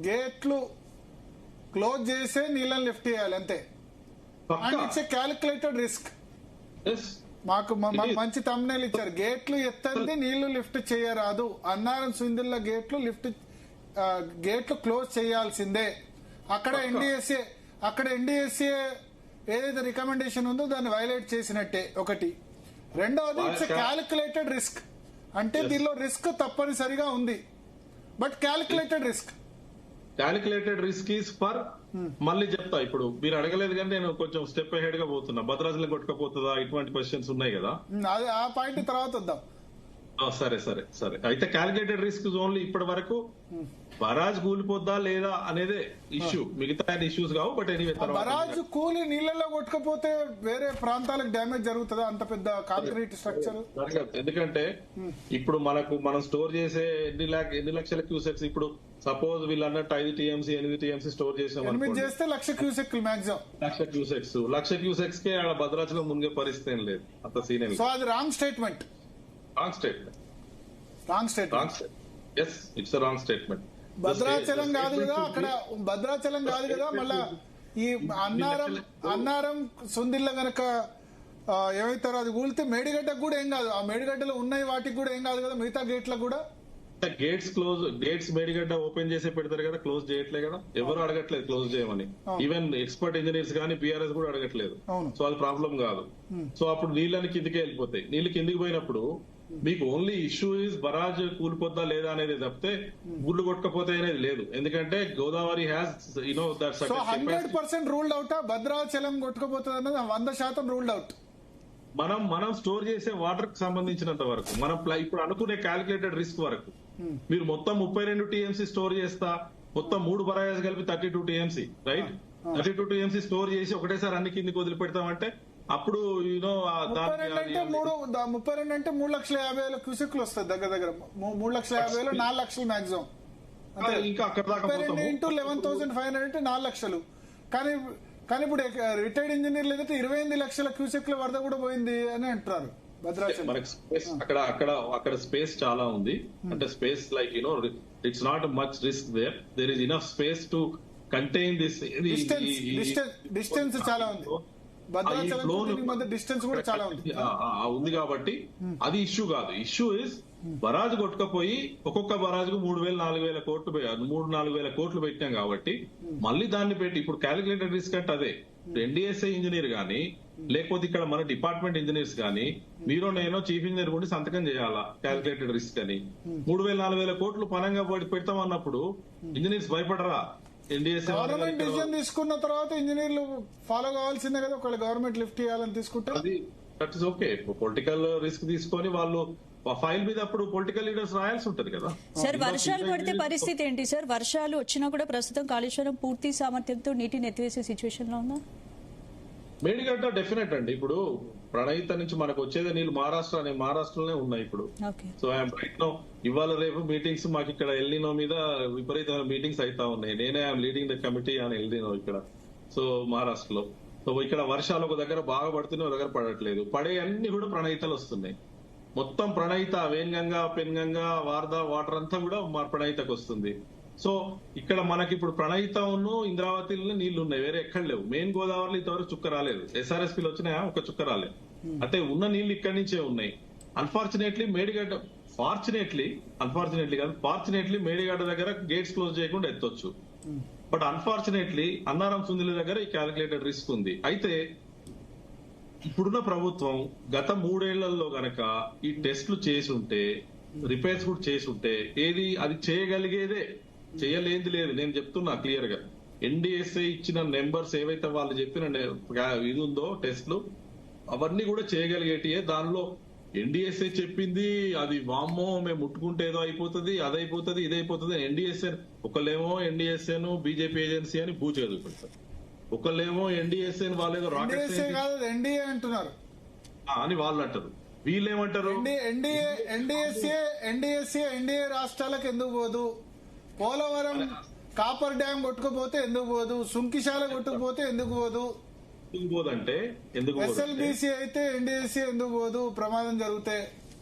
గేట్లు క్లోజ్ చేసే నీళ్ళని లిఫ్ట్ చేయాలి అంతే. And it's a calculated risk. మాకు మంచి తమ్నేల్ ఇచ్చారు, గేట్లు ఎత్తంది నీళ్లు లిఫ్ట్ చేయరాదు, అన్నారం సుందిల్ల గేట్లు క్లోజ్ చేయాల్సిందే. అక్కడ ఎన్డీఎస్ఏ ఏదైతే రికమెండేషన్ ఉందో దాన్ని వైలేట్ చేసినట్టే ఒకటి. రెండవది ఇట్స్ క్యాలిక్యులేటెడ్ రిస్క్, అంటే దీనిలో రిస్క్ తప్పనిసరిగా ఉంది, but calculated risk is for. మళ్ళీ చెప్తా, ఇప్పుడు మీరు అడగలేదు కానీ నేను కొంచెం స్టెప్ అహెడ్ గా పోతున్నా. భద్రాచలం కొట్టుకపోతుందా, ఇటువంటి క్వశ్చన్స్ ఉన్నాయి కదా, ఆ పాయింట్ తర్వాత వద్దాం. సరే అయితే క్యాలిక్యులేటెడ్ రిస్క్ ఓన్లీ ఇప్పటి వరకు బరాజ్ కూలిపోద్దా లేదా అనేదే ఇష్యూ, మిగతా ఇష్యూస్ కావు. బట్ ఎనీవే, బరాజ్ కూలి నీళ్ళలో కొట్టుకపోతే వేరే ప్రాంతాలకు డ్యామేజ్ జరుగుతుందా అంత పెద్ద కాంక్రీట్ స్ట్రక్చర్? ఎందుకంటే ఇప్పుడు మనం స్టోర్ చేసే ఎన్ని లక్షల క్యూసెక్స్, ఇప్పుడు సపోజ్ వీళ్ళు అన్నట్టు 5 టీఎంసీ 8 టీఎంసీ స్టోర్ చేస్తే 1,00,000 క్యూసెక్ మాక్సిమం 1,00,000 క్యూసెక్స్ కే ఆడ భద్రాచలం మునిగే పరిస్థితి ఏం లేదు, అంత సీన్. సో అది wrong statement. Yes, it's wrong statement. Bhadrachalam కాదు కదా, అక్కడ భద్రాచలం కాదు కదా, మళ్ళా ఈ అన్నారం సుందిల్ల గనక ఏమైతారో అది కూలితే మేడిగడ్డకు కూడా ఏం కాదు, ఆ మేడిగడ్డలో ఉన్నాయి వాటికి కూడా ఏం కాదు కదా, మిగతా గేట్లకు కూడా. గేట్స్ మేడిగడ్డ ఓపెన్ చేసే పెడతారు కదా, క్లోజ్ చేయట్లే కదా, ఎవరు అడగట్లేదు క్లోజ్ చేయమని. ఈవెన్ ఎక్స్పర్ట్ ఇంజనీర్స్ కానీ పిఆర్ఎస్ కూడా అడగట్లేదు. సో అది ప్రాబ్లం కాదు. సో అప్పుడు నీళ్ళని కిందికి వెళ్ళిపోతాయి. నీళ్లు కిందికి పోయినప్పుడు మీకు ఓన్లీ ఇష్యూ ఇస్ బరాజ్ కూలిపోద్దా లేదా అనేది తప్పితే గుళ్ళు కొట్టకపోతే అనేది లేదు. ఎందుకంటే Godavari has that 100% ruled out. Bhadrachalam కొట్టుకపోతుంది అన్నది 100% రూల్డ్ అవుట్. మనం స్టోర్ చేసే వాటర్ కి సంబంధించినంత వరకు, మనం ఇప్పుడు అనుకునే క్యాలిక్యులేటెడ్ రిస్క్ వరకు మీరు మొత్తం 32 టీఎంసీ స్టోర్ చేస్తా, మొత్తం 3 బరాజెస్ కలిపి 32 టీఎంసీ, రైట్? 32 టీఎంసీ స్టోర్ చేసి ఒకటేసారి అన్ని కిందికి వదిలిపెడతామంటే అప్పుడు 32 అంటే 3,50,000 క్యూసెక్లు వస్తాయి దగ్గర 3,50,000 4,00,000 మాక్సిమం. ఇంకా అక్కడ దాకా 11,500 అంటే 4,00,000. కానీ ఇప్పుడు రిటైర్డ్ ఇంజనీర్లు ఏదైతే 28 లక్షల క్యూసెక్ల వరద కూడా పోయింది అని అంటున్నారు భద్రాచలం. అక్కడ స్పేస్ చాలా ఉంది, అంటే space like it's not much risk there is enough space to contain this. Distance చాలా ఉంది, భద్రాచలం మధ్య డిస్టెన్స్ కూడా చాలా ఉంది కాబట్టి అది ఇష్యూ కాదు. ఇష్యూ ఇస్ బరాజ్ కొట్టుకపోయి ఒక్కొక్క బరాజ్కు 3,000-4,000 కోట్లు 3,000-4,000 కోట్లు పెట్టాం కాబట్టి మళ్ళీ దాన్ని పెట్టి ఇప్పుడు క్యాలిక్యులేటెడ్ రిస్క్ అంటే అదే. ఎన్డీఎస్ఏ ఇంజనీర్ గానీ లేకపోతే ఇక్కడ మన డిపార్ట్మెంట్ ఇంజనీర్స్ గానీ మీరు నేను చీఫ్ ఇంజనీర్ కూడా సంతకం చేయాలా క్యాలిక్యులేటెడ్ రిస్క్ అని. 3,000-4,000 కోట్లు పనంగా పెడతాం అన్నప్పుడు ఇంజనీర్స్ భయపడరా? గవర్నమెంట్ డిసిజన్ తీసుకున్న తర్వాత ఇంజనీర్లు ఫాలో కావాల్సిందే కదా, ఒకవేళ గవర్నమెంట్ లిఫ్ట్ చేయాలని తీసుకుంటే. That is okay. Political risk తీసుకొని వాళ్ళు ఫైల్ మీద అప్పుడు పొలిటికల్ లీడర్స్ రాయాల్సి ఉంటది కదా. సార్ వర్షాలు పడితే పరిస్థితి ఏంటి సార్? వర్షాలు వచ్చినా కూడా ప్రస్తుతం కాళేశ్వరం పూర్తి సామర్థ్యంతో నీటిని ఎత్తివేసే సిచ్యువేషన్ లో ఉందా? మేడిగడ్డ డెఫినెట్ అండి. ఇప్పుడు ప్రణయిత నుంచి మనకు వచ్చేదే నీళ్ళు మహారాష్ట్రలోనే ఉన్నాయి ఇప్పుడు. సో ఐఎమ్ రైట్ నౌ ఇవాళ రేపు మీటింగ్స్ మాకు ఇక్కడ ఎల్నినో మీద విపరీతమైన మీటింగ్స్ అవుతా ఉన్నాయి. నేనే ఐఎమ్ లీడింగ్ ద కమిటీ అని ఎల్నినో ఇక్కడ. సో మహారాష్ట్రలో సో ఇక్కడ వర్షాలు ఒక దగ్గర బాగా పడుతున్నాయి, ఒక దగ్గర పడట్లేదు. పడే అన్ని కూడా ప్రణయితలు వస్తున్నాయి. మొత్తం ప్రణయిత వేన్గంగా పెన్గంగా వారదా వాటర్ అంతా కూడా మా ప్రణయితకు వస్తుంది. సో ఇక్కడ మనకి ఇప్పుడు ప్రణయితను ఇంద్రావతిలో నీళ్లు ఉన్నాయి, వేరే ఎక్కడ లేవు. మెయిన్ గోదావరిలో ఇంతవరకు చుక్క రాలేదు. ఎస్ఆర్ఎస్పీలు వచ్చినాయా? ఒక చుక్క రాలేదు. అంటే ఉన్న నీళ్లు ఇక్కడి నుంచే ఉన్నాయి. అన్ఫార్చునేట్లీ మేడిగడ్డ ఫార్చునేట్లీ మేడిగడ్డ దగ్గర గేట్స్ క్లోజ్ చేయకుండా ఎత్తొచ్చు. బట్ అన్ఫార్చునేట్లీ అన్నారం సుందిల దగ్గర ఈ క్యాలిక్యులేటెడ్ రిస్క్ ఉంది. అయితే ఇప్పుడున్న ప్రభుత్వం గత 3 ఏళ్లలో గనక ఈ టెస్టులు చేసి ఉంటే, రిపేర్స్ కూడా చేసి ఉంటే, ఏది అది చేయగలిగేదే, చేయలేంది లేదు. నేను చెప్తున్నా క్లియర్ గా, ఎన్డీఎస్ఏ ఇచ్చిన నెంబర్స్ ఏవైతే వాళ్ళు చెప్పిన ఇది ఉందో టెస్ట్లు అవన్నీ కూడా చేయగలిగేటియే. దానిలో ఎన్డీఎస్ఏ చెప్పింది అది వామ్మో మేము ముట్టుకుంటే ఏదో అయిపోతుంది, అదైపోతుంది, ఇదైపోతుంది. ఎన్డీఎస్ఏ ఒకళ్ళేమో ఎన్డీఎస్ఏను బీజేపీ ఏజెన్సీ అని బూ చదువుకుంటారు, ఒకళ్ళేమో ఎన్డీఎస్ఏ వాళ్ళేదో రాకెట్ ఎన్డీఏ అంటున్నారు అని వాళ్ళు అంటారు. వీళ్ళేమంటారు? ఎన్డీఏ రాష్ట్రాలకు ఎందుకు పోదు? పోలవరం కాపర్ డ్యామ్ కొట్టుకుపోతే ఎందుకు పోదు? సుంకిశాల కొట్టుకుపోతే ఎందుకు పోదు? ఎందుకు పోదంటే ఎస్ఎల్బీసీ అయితే ఎన్డీఎస్సీ ఎందుకు పోదు ప్రమాదం జరిగితే?